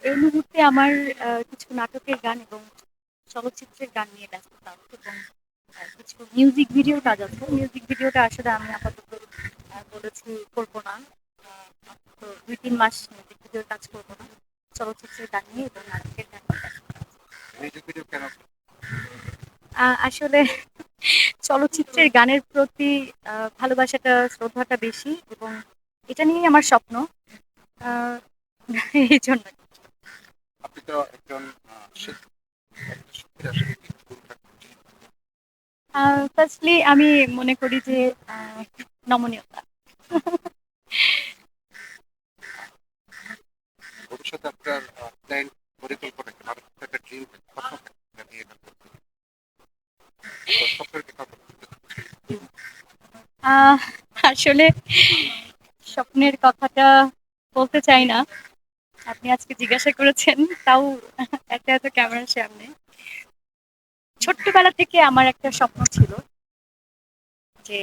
এই মুহূর্তে আমার কিছু নাটকের গান এবং চলচ্চিত্রের গান নিয়ে ব্যস্ততা আছে এবং কিছু মিউজিক ভিডিও কাজ আছে। মিউজিক ভিডিওটা আসলে আমি আপাতত বলেছি করব না। তো ২-৩ মাস মিউজিক ভিডিওর কাজ করব না। চলচ্চিত্রের গান নিয়ে এবং নাটকের গান নিয়ে ব্যস্ততা আছে। মিউজিক ভিডিও কেন? আসলে চলচ্চিত্রের গানের প্রতি ভালোবাসাটা, শ্রদ্ধাটা বেশি এবং এটা নিয়েই আমার স্বপ্ন। আ এইজন্য। আপনি তো একজন শিল্পী, একটা শিল্পীর আসলে কি গুণ থাকা উচিত? ফার্স্টলি আমি মনে করি যে আ নমনীয়তা। ভবিষ্যতে আপনার প্ল্যান, পরিকল্পনা কি? মানে একটা ড্রিম থাকে, স্বপ্ন থাকে যেটা নিয়ে এটা করতে হবে। তো স্বপ্নের কথা বলতে আহ আসলে স্বপ্নের কথাটা বলতে চাই না। আপনি আজকে জিজ্ঞাসা করেছেন, তাও এত ক্যামেরার সামনে। ছোট্টবেলা থেকে আমার একটা স্বপ্ন ছিল যে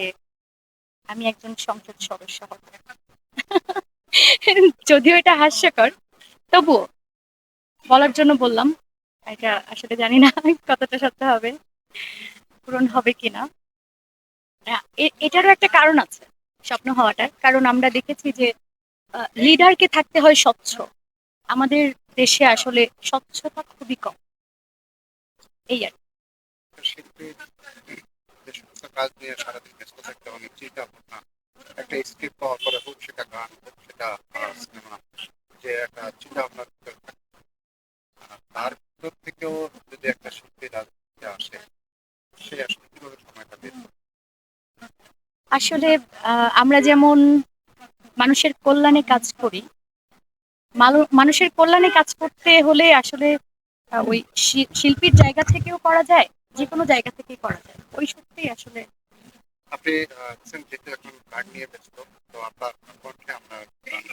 আমি একজন সংসদ সদস্য হব। যদিও এটা হাস্যকর, তবুও বলার জন্য বললাম। এটা আসলে জানি না কতটা সত্য হবে, পূরণ হবে কিনা। এটারও একটা কারণ আছে স্বপ্ন হওয়াটার। কারণ আমরা দেখেছি যে লিডারকে থাকতে হয় স্বচ্ছ। আমাদের দেশে আসলে স্বচ্ছতা খুবই কম। এই আর কি। একটা শিল্পীর যে সমস্ত কাজ নিয়ে সারাদিন ব্যস্ত থাকতে অনেক চিন্তা ভাবনা, একটা স্ক্রিপ্ট পাওয়ার পরে হোক সেটা গান, হোক সেটা সিনেমা, যে একটা চিন্তা ভাবনার ভিতরে থাকে, তার ভিতর থেকেও যদি একটা শিল্পী রাজনীতিতে আসে, সে আসলে কিভাবে সময়টা বের করে? আসলে আমরা যেমন মানুষের কল্যাণে কাজ করি, মানুষের কল্যাণে কাজ করতে হলে আসলে ওই শিল্পীর জায়গা থেকেও করা যায়, যে কোনো জায়গা থেকেই করা যায়। ওই সত্যিই আসলে আপনি যেহেতু এখন গান নিয়ে ব্যস্ত, তো আপনার কণ্ঠে আমরা গান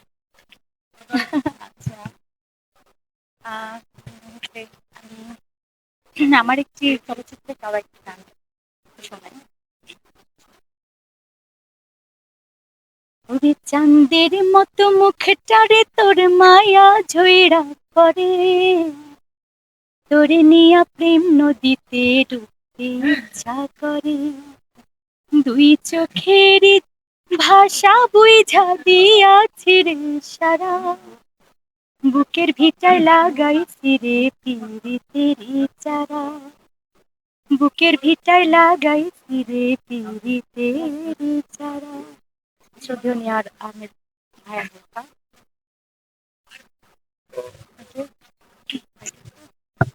আচ্ছা। আহ, মুহূর্তে আমার একটি চলচ্চিত্রে গাওয়া একটি গান শোনাই। ওরে চাঁদের মতো মুখটারে তোর মায়া ঝইরা করে, তোরে নিয়া প্রেম নদীতে ডুবতে ইচ্ছা করে, দুই চোখের ভাষা বুঝা দিয়াছি রে সারা, বুকের ভিটায় লাগাইছি রে পিরিতের চারা, বুকের ভিটায় লাগাইছি রে পিরিতের চারা। শ্রদ্ধেয় নেয়ার আহমেদ ভাইয়া।